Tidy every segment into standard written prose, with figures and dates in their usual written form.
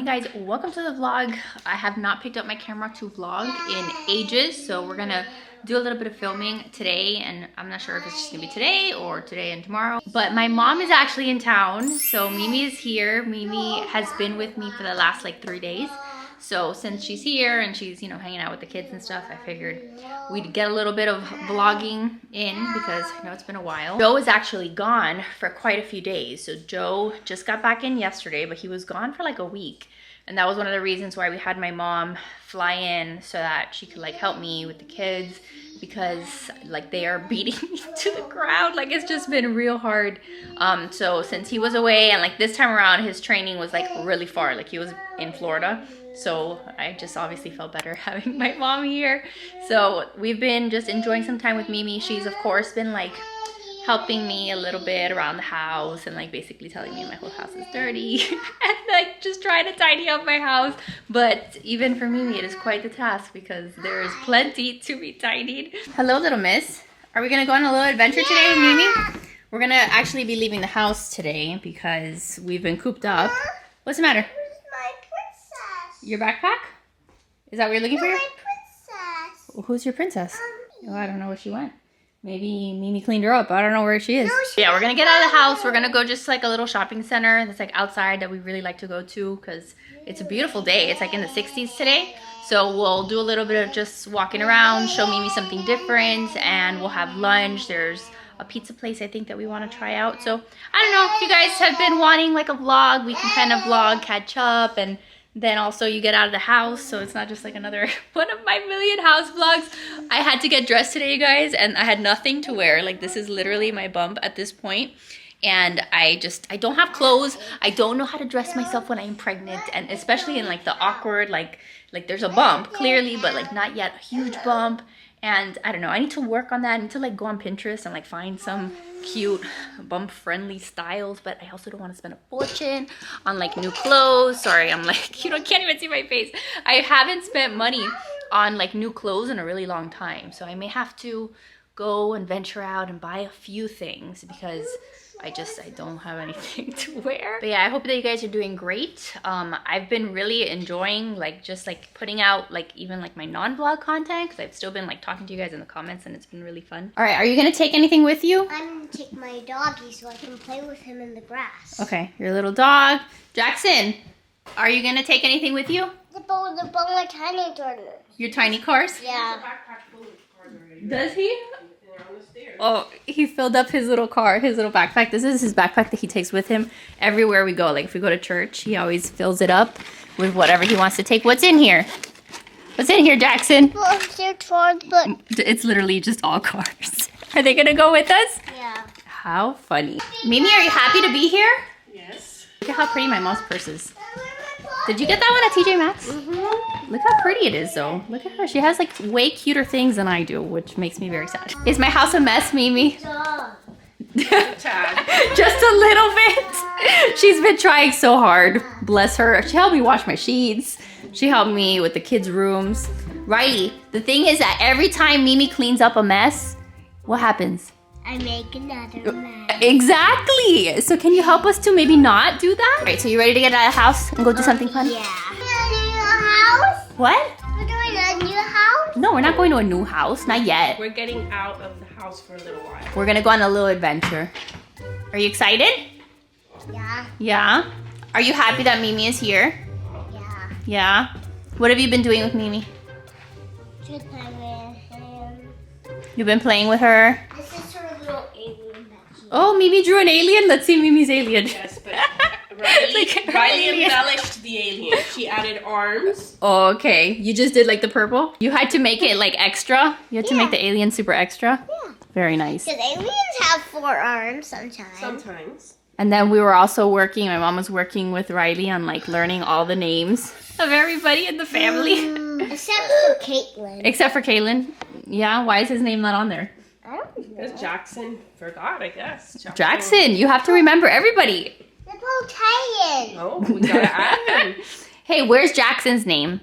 morning, guys. Welcome to the vlog. I have not picked up my camera to vlog in ages, so we're gonna do a little bit of filming today, and I'm not sure if it's just gonna be today or today and tomorrow. But my mom is actually in town, so Mimi is here. Mimi has been with me for the last like 3 days. So since she's here and she's, you know, hanging out with the kids and stuff, I figured we'd get a little bit of vlogging in because I know it's been a while. Joe is actually gone for quite a few days. So Joe just got back in yesterday, but he was gone for like a week. And that was one of the reasons why we had my mom fly in, so that she could like help me with the kids, because like they are beating me to the ground. Like it's just been real hard. So since he was away, and like this time around his training was like really far, like he was in Florida. So I just obviously felt better having my mom here. So we've been just enjoying some time with Mimi. She's of course been like helping me a little bit around the house and like basically telling me my whole house is dirty and like just trying to tidy up my house. But even for Mimi, it is quite the task because there is plenty to be tidied. Hello, little miss. Are we gonna go on a little adventure today, Mimi? We're gonna actually be leaving the house today because we've been cooped up. What's the matter? Your backpack? Is that what you're looking for? My princess. Well, who's your princess? Oh, I don't know where she went. Maybe Mimi cleaned her up. I don't know where she is. No, yeah, we're gonna get out of the house. We're gonna go just like a little shopping center that's like outside that we really like to go to because it's a beautiful day. It's like in the 60s today. So we'll do a little bit of just walking around, show Mimi something different, and we'll have lunch. There's a pizza place I think that we want to try out. So I don't know if you guys have been wanting like a vlog. We can kind of vlog, catch up, and then also you get out of the house, so it's not just like another one of my million house vlogs. I had to get dressed today, you guys, and I had nothing to wear. Like this is literally my bump at this point. And I don't have clothes. I don't know how to dress myself when I'm pregnant, and especially in like the awkward, like there's a bump clearly, but like not yet a huge bump. And I don't know, I need to work on that. I need to like go on Pinterest and like find some cute bump friendly styles, but I also don't want to spend a fortune on like new clothes. Sorry, I'm like, you know, can't even see my face. I haven't spent money on like new clothes in a really long time. So I may have to go and venture out and buy a few things because I don't have anything to wear. But yeah, I hope that you guys are doing great. I've been really enjoying like just like putting out like even like my non-vlog content because I've still been like talking to you guys in the comments and it's been really fun. All right, are you gonna take anything with you? I'm gonna take my doggy so I can play with him in the grass. Okay, your little dog. Jackson, are you gonna take anything with you? My tiny turner. Your tiny cars? Yeah. Does he? Oh, he filled up his little car, his little backpack. This is his backpack that he takes with him everywhere we go. Like if we go to church, he always fills it up with whatever he wants to take. What's in here? What's in here, Jackson? Well, they're toys, but it's literally just all cars. Are they gonna go with us? yeah. How funny. Mimi, are you happy to be here? Yes. Look at how pretty my mom's purse is. Did you get that one at TJ Maxx? Mm-hmm. Look how pretty it is though. Look at her. She has like way cuter things than I do, which makes me very sad. Is my house a mess, Mimi? Just a little bit. She's been trying so hard. Bless her. She helped me wash my sheets. She helped me with the kids' rooms. Riley, the thing is that every time Mimi cleans up a mess, what happens? I make another mess. Exactly. So can you help us to maybe not do that? All right, so you ready to get out of the house and go do something fun? Yeah. A new house? What? We're doing a new house? No, we're not going to a new house. Not yet. We're getting out of the house for a little while. We're gonna go on a little adventure. Are you excited? Yeah. Yeah? Are you happy that Mimi is here? Yeah. Yeah? What have you been doing with Mimi? Just play with him. You've been playing with her? This is her little alien that she... Oh, Mimi drew an alien? Let's see Mimi's alien. Yes, but Riley embellished the alien. She added arms. Oh, okay. You just did like the purple? You had to make it like extra? You had to make the alien super extra? Yeah. Very nice. Because aliens have 4 arms sometimes. Sometimes. And then we were also working, my mom was working with Riley on like learning all the names of everybody in the family. Except for Caitlin. Except for Kaylin. Yeah, why is his name not on there? I don't know. Because Jackson forgot, I guess. Jackson, you have to remember everybody. The Italian. Oh, we gotta add him. Hey, where's Jackson's name?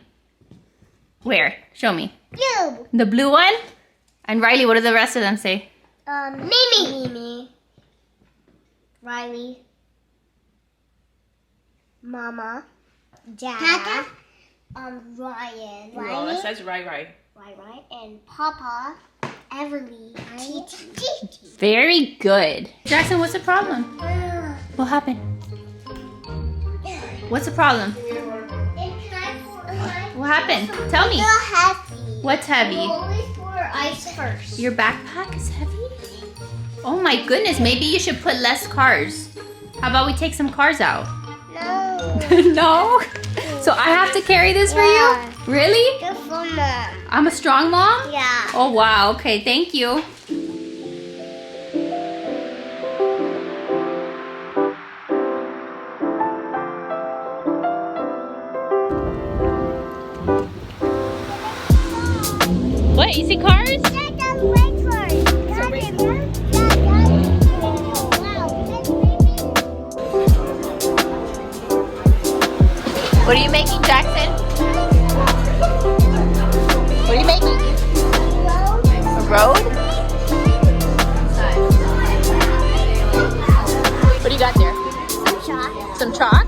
Where? Show me. You. The blue one? And Riley, what do the rest of them say? Mimi. Riley. Momma. Dad, Ryan, No, it says Rai. and Papa, Everly, Titi. Very good. Jackson, what's the problem? What happened? What's the problem? What happened? Tell me. Heavy. What's heavy? Always pour ice first. Your backpack is heavy? Oh my goodness, maybe you should put less cars. How about we take some cars out? No. No? So I have to carry this for Yeah. you? Really? Good for Mom. I'm a strong mom? Yeah. Oh wow, okay, thank you. What, you see cars? Dad, wait first. What are you making, Jackson? What are you making? A road? What do you got there? Some chalk?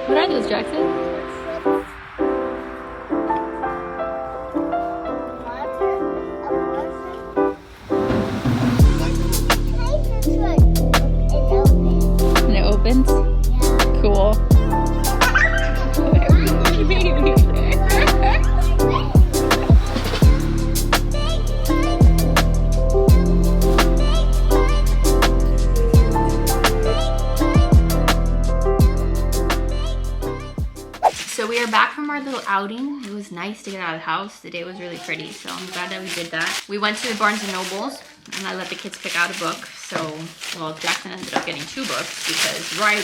What are those, Jackson? And it opens? Cool. So we are back from our little outing. It was nice to get out of the house. The day was really pretty, so I'm glad that we did that. We went to the Barnes & Nobles, and I let the kids pick out a book. So, well, Jackson ended up getting 2 books because Riley,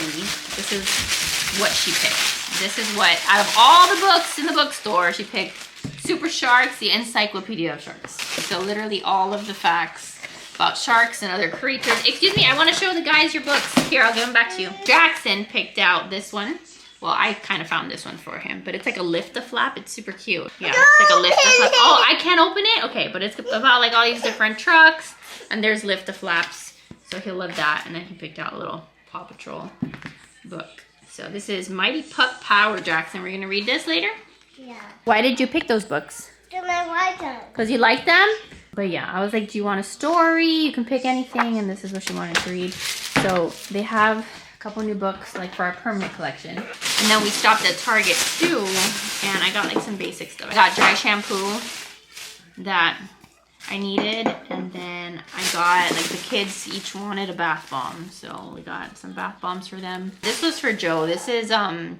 this is what she picked. This is what, out of all the books in the bookstore, she picked Super Sharks, the Encyclopedia of Sharks. So literally all of the facts about sharks and other creatures. Excuse me, I want to show the guys your books. Here, I'll give them back to you. Jackson picked out this one. Well, I kind of found this one for him, but it's like a lift-a-flap. It's super cute. Yeah, it's like a lift-a-flap. Oh, I can't open it? Okay, but it's about like all these different trucks, and there's lift-a-flaps. So he'll love that. And then he picked out a little Paw Patrol book. So this is Mighty Pup Power, Jackson. We're gonna read this later? Yeah. Why did you pick those books? Do my white one. Because you like them? But yeah, I was like, do you want a story? You can pick anything, and this is what she wanted to read. So they have a couple new books like for our permanent collection. And then we stopped at Target too, and I got like some basic stuff. I got dry shampoo that I needed, and then I got like the kids each wanted a bath bomb, so we got some bath bombs for them. This was for Joe. This is what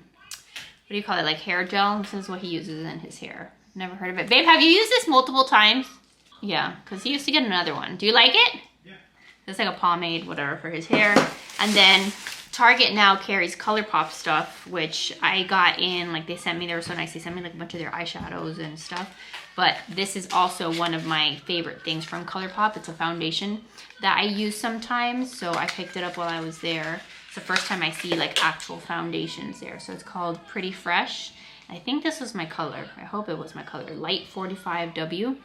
do you call it, like hair gel? This is what he uses in his hair. Never heard of it. Babe, have you used this multiple times? Yeah, because he used to get another one. Do you like it? Yeah. It's like a pomade, whatever, for his hair. And then Target now carries ColourPop stuff, which I got in, like they sent me, they were so nice. They sent me like a bunch of their eyeshadows and stuff. But this is also one of my favorite things from ColourPop. It's a foundation that I use sometimes, so I picked it up while I was there. It's the first time I see like actual foundations there. So it's called Pretty Fresh. I think this was my color. I hope it was my color. Light 45W.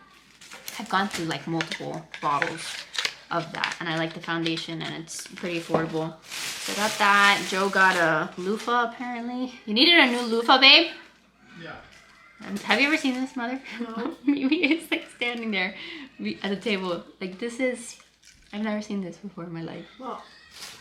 I've gone through like multiple bottles of that, and I like the foundation, and it's pretty affordable. So I got that. Joe got a loofah apparently. You needed a new loofah, babe? Yeah. Have you ever seen this, Mother? No. Maybe it's like standing there at the table. Like this is, I've never seen this before in my life. Well,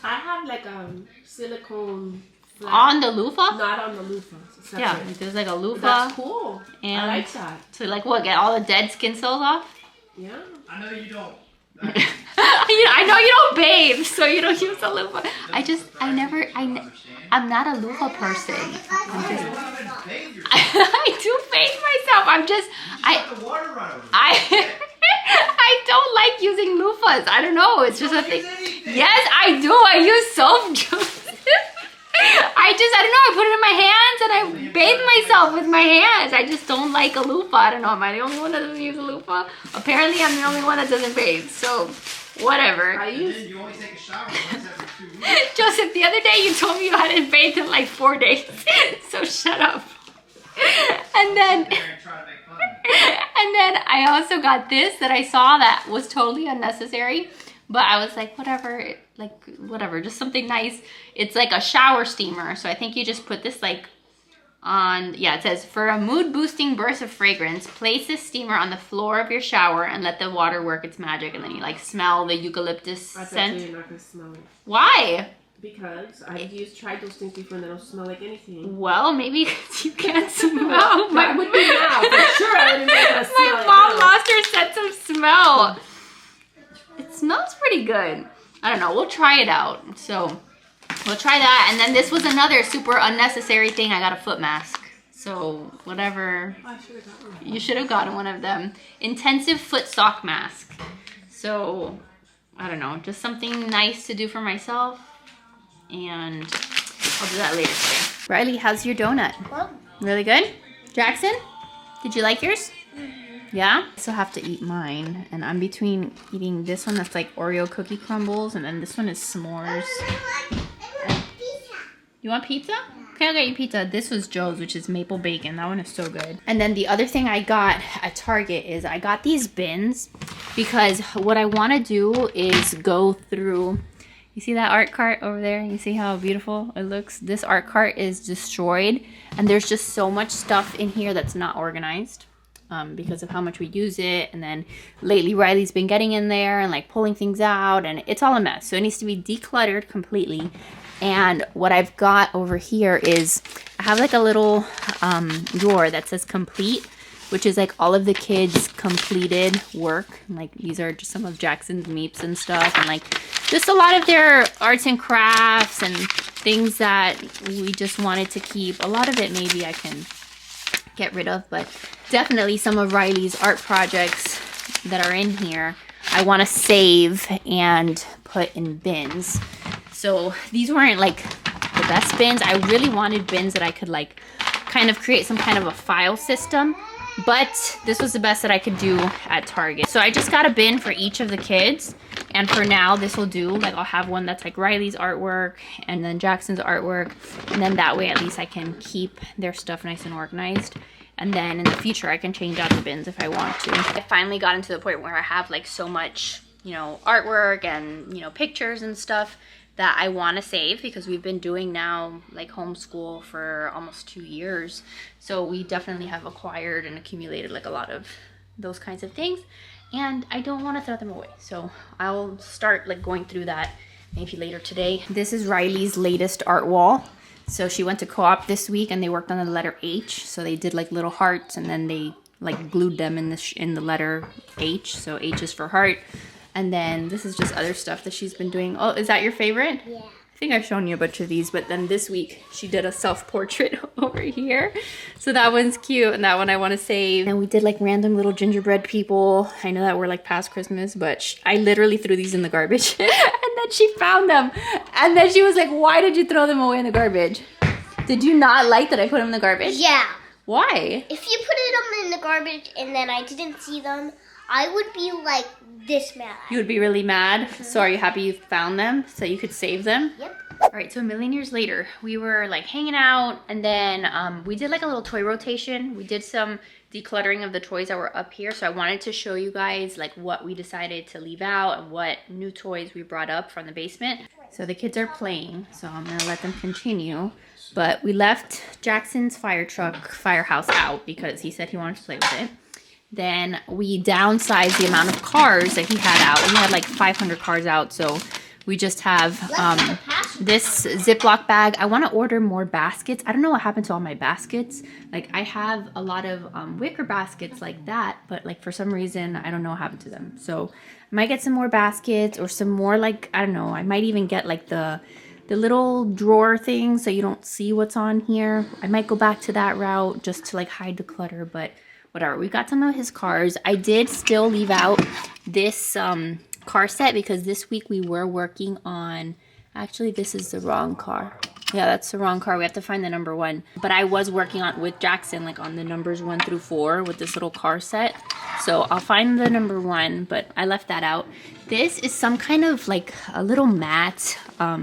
I have like a silicone flap. On the loofah? Not on the loofah. It's Yeah, separate. like, there's like a But loofah. that's cool. And I like that. to like what, get all the dead skin cells off? Yeah. I know you don't. I know you don't bathe, so you don't use a loofah. I'm not a loofah person. I do bathe myself. I don't like using loofahs. I don't know. It's just a thing. Yes, I do. I use soap juice. I don't know, I put it in my hands and I bathe myself with my hands. I just don't like a loofah. I don't know, am I the only one that doesn't use a loofah? Apparently I'm the only one that doesn't bathe, so whatever. You only take a shower once every 2 weeks. Joseph, the other day you told me you hadn't bathed in like 4 days, so shut up. And then I also got this that I saw that was totally unnecessary, but I was like, whatever, just something nice. It's like a shower steamer, so I think you just put this like on, yeah, it says, for a mood boosting burst of fragrance, place this steamer on the floor of your shower and let the water work its magic. And then you like smell the eucalyptus scent. You're not gonna smell it. Why? Because I've tried those things before and they don't smell like anything. Well, maybe you can't smell. That would be now, for sure. I wouldn't be able to smell My it mom now. lost her sense of smell. It smells pretty good. I don't know. We'll try it out. So we'll try that. And then this was another super unnecessary thing. I got a foot mask. So whatever. Oh, I should have gotten one. You should have gotten one of them. Intensive foot sock mask. So I don't know. Just something nice to do for myself. And I'll do that later today. Riley, how's your donut? Well, Really good? Jackson, did you like yours? Yeah? I still have to eat mine. And I'm between eating this one that's like Oreo cookie crumbles. And then this one is s'mores. You want pizza? Okay, I'll get you pizza. This was Joe's, which is maple bacon. That one is so good. And then the other thing I got at Target is I got these bins because what I want to do is go through... You see that art cart over there? You see how beautiful it looks? This art cart is destroyed and there's just so much stuff in here that's not organized because of how much we use it. And then lately Riley's been getting in there and like pulling things out and it's all a mess. So it needs to be decluttered completely. And what I've got over here is I have like a little drawer that says complete, which is like all of the kids' completed work. Like these are just some of Jackson's meeps and stuff, and like just a lot of their arts and crafts and things that we just wanted to keep. A lot of it maybe I can get rid of, but definitely some of Riley's art projects that are in here I want to save and put in bins. So these weren't like the best bins. I really wanted bins that I could like kind of create some kind of a file system. But this was the best that I could do at Target. So I just got a bin for each of the kids. And for now, this will do. Like, I'll have one that's like Riley's artwork and then Jackson's artwork. And then that way, at least I can keep their stuff nice and organized. And then in the future, I can change out the bins if I want to. I finally got into the point where I have like so much, you know, artwork and, you know, pictures and stuff that I want to save because we've been doing now like homeschool for almost 2 years. So we definitely have acquired and accumulated like a lot of those kinds of things. And I don't want to throw them away. So I'll start like going through that maybe later today. This is Riley's latest art wall. So she went to co-op this week and they worked on the letter H. So they did like little hearts and then they like glued them in the letter H. So H is for heart. And then this is just other stuff that she's been doing. Oh, is that your favorite? yeah. I think I've shown you a bunch of these, but then this week she did a self-portrait over here. So that one's cute and that one I want to save. And we did like random little gingerbread people. I know that we're like past Christmas, but I literally threw these in the garbage and then she found them. And then she was like, why did you throw them away in the garbage? Did you not like that I put them in the garbage? Yeah. Why? If you put them in the garbage and then I didn't see them, I would be like this mad. You would be really mad. So are you happy you found them so you could save them? Yep. All right, so a million years later, we were like hanging out and then we did like a little toy rotation. We did some decluttering of the toys that were up here. So I wanted to show you guys like what we decided to leave out and what new toys we brought up from the basement. So the kids are playing, so I'm gonna let them continue. But we left Jackson's firehouse out because he said he wanted to play with it. Then we downsized the amount of cars that he had out. We had like 500 cars out, so we just have this Ziploc bag. I want to order more baskets. I don't know what happened to all my baskets. Like I have a lot of wicker baskets like that, but like for some reason, I don't know what happened to them. So I might get some more baskets or some more like, I don't know, I might even get like the little drawer thing so you don't see what's on here. I might go back to that route just to like hide the clutter, but whatever. We got some of his cars. I did still leave out this car set because this week we were working on, actually this is the wrong car. Yeah, that's the wrong car. We have to find the number 1. But I was working on with Jackson, like on the numbers 1 through 4 with this little car set. So I'll find the number 1, but I left that out. This is some kind of like a little mat. I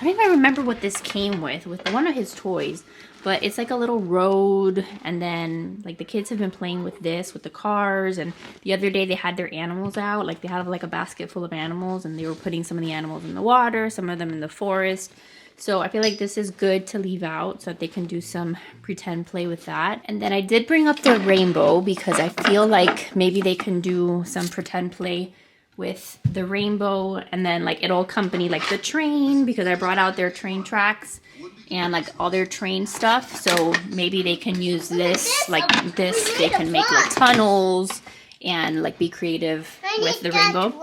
don't even remember what this came with one of his toys. But it's like a little road, and then like the kids have been playing with this, with the cars, and the other day they had their animals out. Like they had like a basket full of animals, and they were putting some of the animals in the water, some of them in the forest. So I feel like this is good to leave out so that they can do some pretend play with that. And then I did bring up the rainbow because I feel like maybe they can do some pretend play with the rainbow, and then like it'll accompany like the train, because I brought out their train tracks and like all their train stuff. So maybe they can use this, like this, they can make like tunnels and like be creative with the rainbow.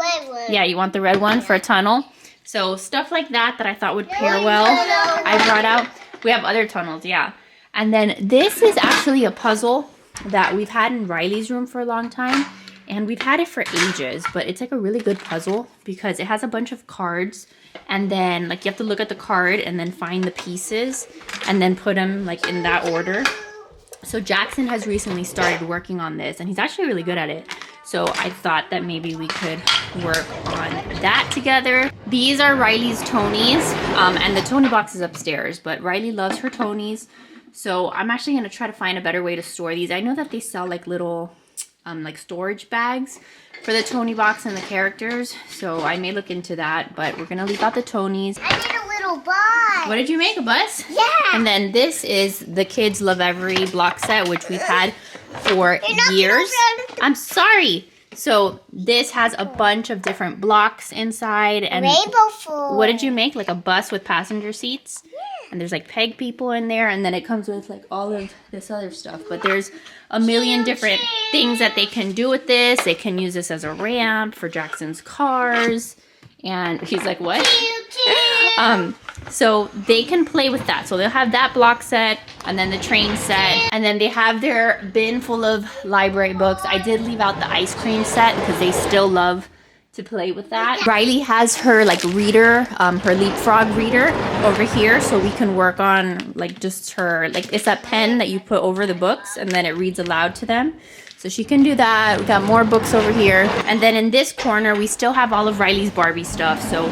Yeah, you want the red one for a tunnel? So stuff like that I thought would pair well. I brought out, we have other tunnels, yeah. And then this is actually a puzzle that we've had in Riley's room for a long time. And we've had it for ages, but it's like a really good puzzle because it has a bunch of cards, and then like you have to look at the card and then find the pieces and then put them like in that order. So Jackson has recently started working on this, and he's actually really good at it. So I thought that maybe we could work on that together. These are Riley's Tonys, and the Tony box is upstairs, but Riley loves her Tonys. So I'm actually gonna try to find a better way to store these. I know that they sell like little like storage bags for the Tony box and the characters, so I may look into that, but we're gonna leave out the Tonys. I made a little bus. What did you make, a bus? Yeah. And then this is the Kids Love Every block set, which we've had for years. I'm sorry. So this has a bunch of different blocks inside, and Rainbow food. What did you make? Like a bus with passenger seats? Yeah. And there's like peg people in there, and then it comes with like all of this other stuff. But there's a million different things that they can do with this. They can use this as a ramp for Jackson's cars. And he's like, what? So they can play with that. So they'll have that block set, and then the train set, and then they have their bin full of library books. I did leave out the ice cream set because they still love to play with that. Riley has her like reader, her leapfrog reader over here, so we can work on like just her, like it's that pen that you put over the books and then it reads aloud to them. So she can do that. We got more books over here. And then in this corner, we still have all of Riley's Barbie stuff. So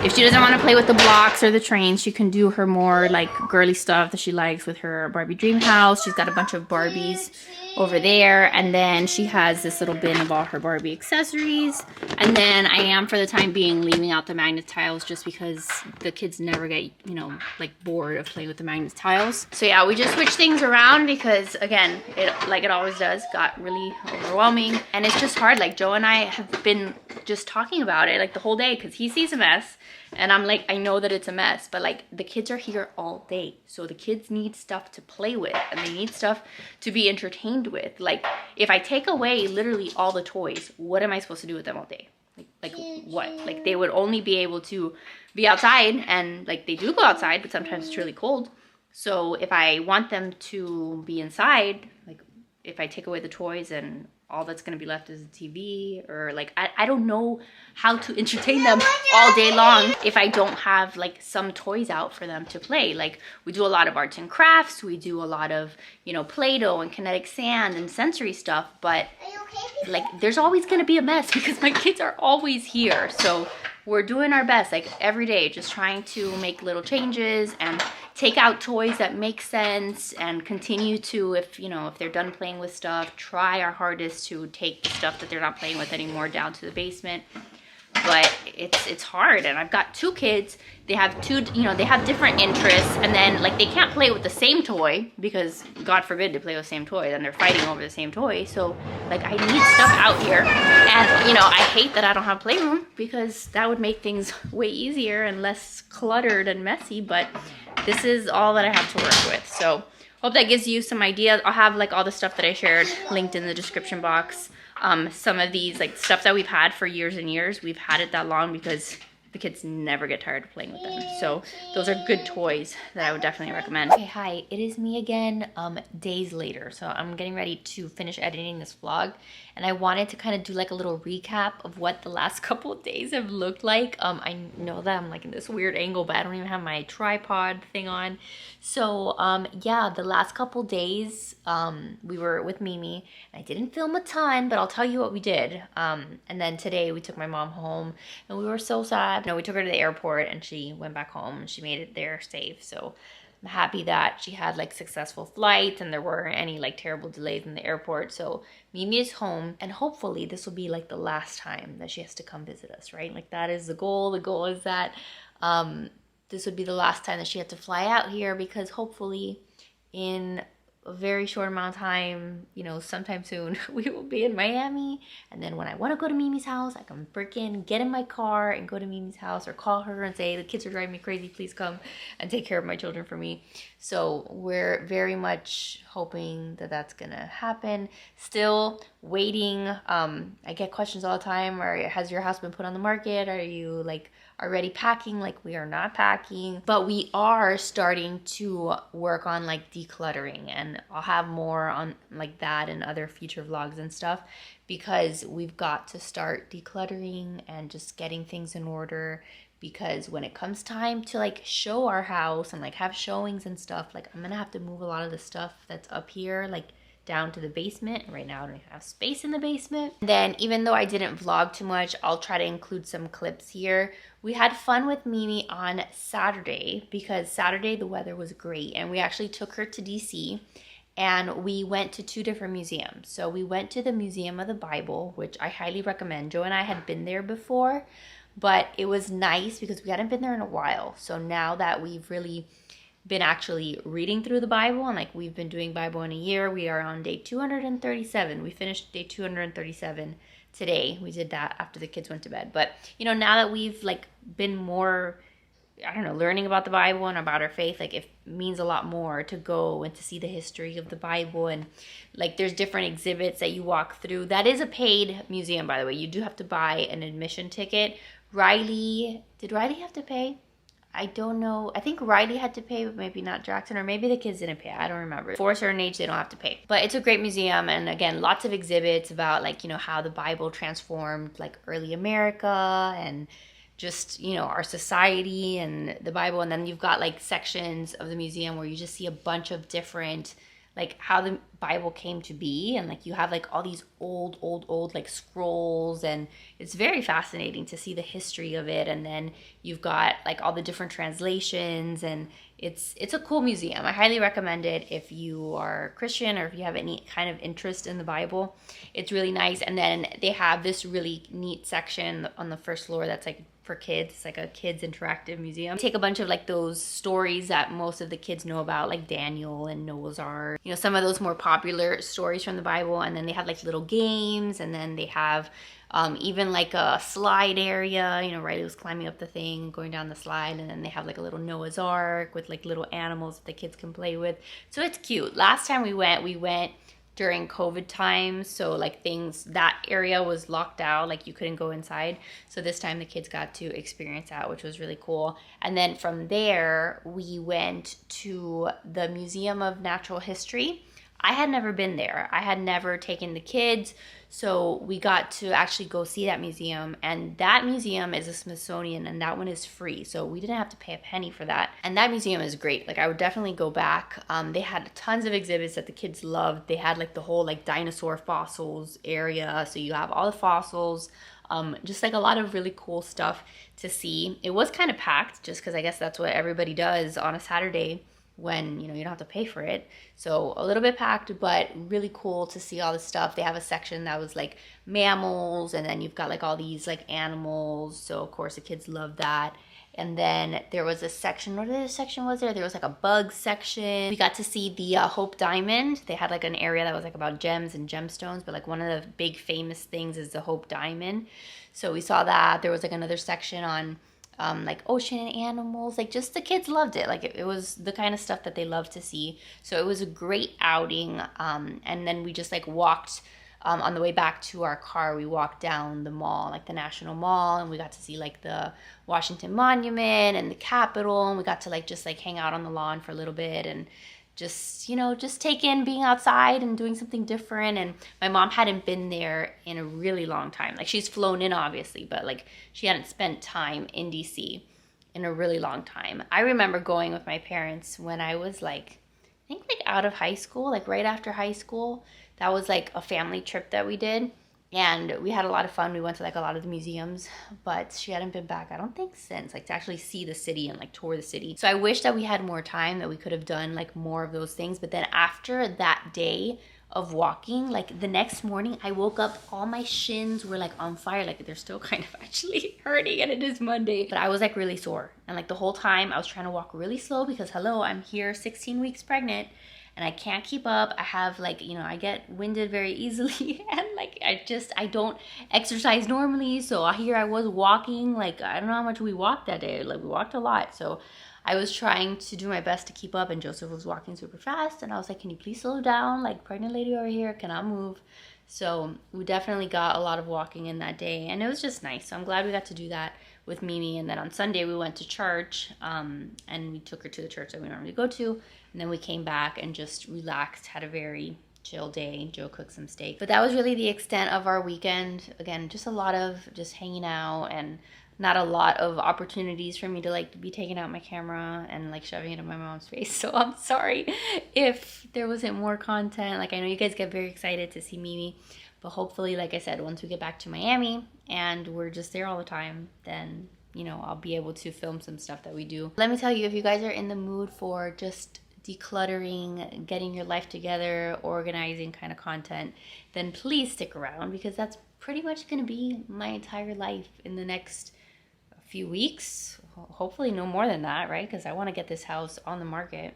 if she doesn't want to play with the blocks or the trains, she can do her more like girly stuff that she likes with her Barbie dream house. She's got a bunch of Barbies over there. And then she has this little bin of all her Barbie accessories. And then I am, for the time being, leaving out the magnet tiles just because the kids never get, you know, like bored of playing with the magnet tiles. So yeah, we just switched things around because, again, it, like it always does, got really overwhelming, and it's just hard. Like Joe and I have been just talking about it like the whole day because he sees a mess and I'm like, I know that it's a mess, but like the kids are here all day, so the kids need stuff to play with and they need stuff to be entertained with. Like if I take away literally all the toys, what am I supposed to do with them all day? Like what? Like they would only be able to be outside, and like they do go outside, but sometimes it's really cold. So if I want them to be inside, like if I take away the toys and all that's going to be left is the TV, or like I don't know how to entertain them all day long if I don't have like some toys out for them to play. Like we do a lot of arts and crafts, we do a lot of, you know, Play-Doh and kinetic sand and sensory stuff, but like there's always going to be a mess because my kids are always here. So we're doing our best, like every day, just trying to make little changes and take out toys that make sense, and continue to, if you know, if they're done playing with stuff, try our hardest to take the stuff that they're not playing with anymore down to the basement. But it's hard, and I've got 2 kids. They have they have different interests, and then like they can't play with the same toy because God forbid to play with the same toy, then they're fighting over the same toy. So like I need stuff out here, and you know, I hate that I don't have a playroom because that would make things way easier and less cluttered and messy, but this is all that I have to work with. So hope that gives you some ideas. I'll have like all the stuff that I shared linked in the description box. Some of these like stuff that we've had for years and years, we've had it that long because the kids never get tired of playing with them. So those are good toys that I would definitely recommend. Okay, hi, it is me again, days later. So I'm getting ready to finish editing this vlog, and I wanted to kind of do like a little recap of what the last couple of days have looked like. I know that I'm like in this weird angle, but I don't even have my tripod thing on. So yeah, the last couple days we were with Mimi. I didn't film a ton, but I'll tell you what we did. And then today we took my mom home, and we were so sad. No, we took her to the airport, and she went back home, and she made it there safe. So I'm happy that she had like successful flights, and there weren't any like terrible delays in the airport. So Mimi is home, and hopefully this will be like the last time that she has to come visit us, right? Like that is the goal. The goal is that this would be the last time that she had to fly out here, because hopefully in a very short amount of time, you know, sometime soon, we will be in Miami. And then when I want to go to Mimi's house, I can freaking get in my car and go to Mimi's house, or call her and say, the kids are driving me crazy, please come and take care of my children for me. So we're very much hoping that that's gonna happen. Still waiting. I get questions all the time, or has your house been put on the market? Are you like already packing? Like, we are not packing, but we are starting to work on like decluttering, and I'll have more on like that and other future vlogs and stuff, because we've got to start decluttering and just getting things in order. Because when it comes time to like show our house and like have showings and stuff, like I'm gonna have to move a lot of the stuff that's up here like down to the basement. Right now I don't even have space in the basement. And then even though I didn't vlog too much, I'll try to include some clips here. We had fun with Mimi on Saturday, because Saturday the weather was great, and we actually took her to DC, and we went to 2 different museums. So we went to the Museum of the Bible, which I highly recommend. Joe and I had been there before, but it was nice because we hadn't been there in a while. So now that we've really been actually reading through the Bible, and like we've been doing Bible in a year, we are on day 237. We finished day 237 today. We did that after the kids went to bed. But you know, now that we've like been more, I don't know, learning about the Bible and about our faith, like it means a lot more to go and to see the history of the Bible. And like there's different exhibits that you walk through. That is a paid museum, by the way. You do have to buy an admission ticket. Did Riley have to pay? I don't know. I think Riley had to pay, but maybe not Jackson, or maybe the kids didn't pay. I don't remember. For a certain age, they don't have to pay. But it's a great museum, and again, lots of exhibits about like, you know, how the Bible transformed like early America, and just, you know, our society and the Bible. And then you've got like sections of the museum where you just see a bunch of different, like how the Bible came to be, and like you have like all these old like scrolls, and it's very fascinating to see the history of it. And then you've got like all the different translations, and it's a cool museum. I highly recommend it if you are Christian, or if you have any kind of interest in the Bible. It's really nice. And then they have this really neat section on the first floor that's like for kids. It's like a kids interactive museum. Take a bunch of like those stories that most of the kids know about, like Daniel and Noah's Ark, you know, some of those more popular stories from the Bible. And then they have like little games, and then they have even like a slide area. You know, Riley was climbing up the thing, going down the slide, and then they have like a little Noah's Ark with like little animals that the kids can play with. So it's cute. Last time we went during COVID times, so like that area was locked out, like you couldn't go inside. So this time the kids got to experience that, which was really cool. And then from there we went to the Museum of Natural History. I had never been there. I had never taken the kids, so we got to actually go see that museum. And that museum is a Smithsonian, and that one is free, so we didn't have to pay a penny for that. And that museum is great. Like, I would definitely go back. They had tons of exhibits that the kids loved. They had like the whole like dinosaur fossils area, so you have all the fossils. Just like a lot of really cool stuff to see. It was kind of packed, just because I guess that's what everybody does on a Saturday, when, you know, you don't have to pay for it. So a little bit packed, but really cool to see all this stuff. They have a section that was like mammals, and then you've got like all these like animals. So of course the kids love that. And then there was a section, what other section was there? There was like a bug section. We got to see the Hope Diamond. They had like an area that was like about gems and gemstones, but like one of the big famous things is the Hope Diamond. So we saw that. There was like another section on like ocean animals. Like, just the kids loved it. Like it was the kind of stuff that they love to see. So it was a great outing. And then we just like walked on the way back to our car, we walked down the mall, like the National Mall, and we got to see like the Washington Monument and the Capitol, and we got to like just like hang out on the lawn for a little bit and just, you know, just take in being outside and doing something different. And my mom hadn't been there in a really long time. Like, she's flown in obviously, but like she hadn't spent time in DC in a really long time. I remember going with my parents when I was like, I think like out of high school, like right after high school. That was like a family trip that we did. And we had a lot of fun. We went to like a lot of the museums, but she hadn't been back, I don't think, since, like to actually see the city and like tour the city. So I wish that we had more time, that we could have done like more of those things. But then after that day of walking, like the next morning I woke up, all my shins were like on fire. Like they're still kind of actually hurting, and it is Monday. But I was like really sore. And like the whole time I was trying to walk really slow because hello, I'm here 16 weeks pregnant. And I can't keep up. I have like, you know, I get winded very easily, and like I don't exercise normally. So here I was walking, like I don't know how much we walked that day. Like we walked a lot. So I was trying to do my best to keep up, and Joseph was walking super fast, and I was like, can you please slow down? Like, pregnant lady over here, cannot move. So we definitely got a lot of walking in that day, and it was just nice. So I'm glad we got to do that with Mimi. And then on Sunday we went to church, and we took her to the church that we normally go to. And then we came back and just relaxed, had a very chill day. Joe cooked some steak. But that was really the extent of our weekend. Again, just a lot of just hanging out, and not a lot of opportunities for me to like be taking out my camera and like shoving it in my mom's face. So I'm sorry if there wasn't more content. Like, I know you guys get very excited to see Mimi, but hopefully, like I said, once we get back to Miami and we're just there all the time, then, you know, I'll be able to film some stuff that we do. Let me tell you, if you guys are in the mood for just decluttering, getting your life together, organizing kind of content, then please stick around, because that's pretty much going to be my entire life in the next few weeks. Hopefully no more than that, right? Because I want to get this house on the market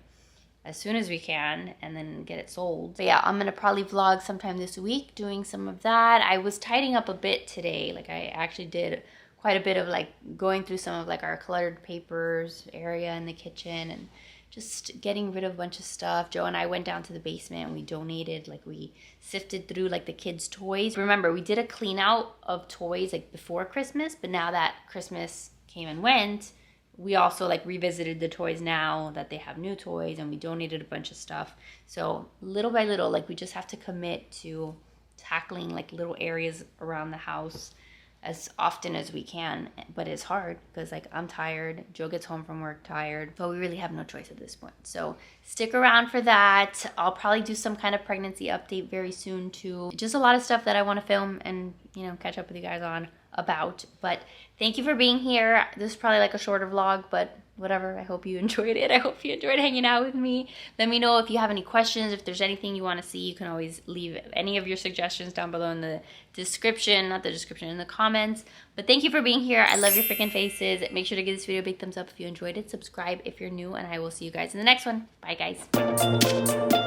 as soon as we can and then get it sold. But yeah, I'm going to probably vlog sometime this week doing some of that. I was tidying up a bit today. Like, I actually did quite a bit of like going through some of like our cluttered papers area in the kitchen and just getting rid of a bunch of stuff. Joe and I went down to the basement and we donated, like we sifted through like the kids' toys. Remember, we did a clean out of toys like before Christmas, but now that Christmas came and went, we also like revisited the toys now that they have new toys, and we donated a bunch of stuff. So little by little, like we just have to commit to tackling like little areas around the house as often as we can. But it's hard because like I'm tired, Joe gets home from work tired, but we really have no choice at this point. So stick around for that. I'll probably do some kind of pregnancy update very soon too. Just a lot of stuff that I want to film and, you know, catch up with you guys on about. But thank you for being here. This is probably like a shorter vlog, but whatever. I hope you enjoyed it. I hope you enjoyed hanging out with me. Let me know if you have any questions. If there's anything you want to see, you can always leave any of your suggestions down below in the description, not the description, in the comments. But thank you for being here. I love your freaking faces. Make sure to give this video a big thumbs up if you enjoyed it. Subscribe if you're new, and I will see you guys in the next one. Bye, guys.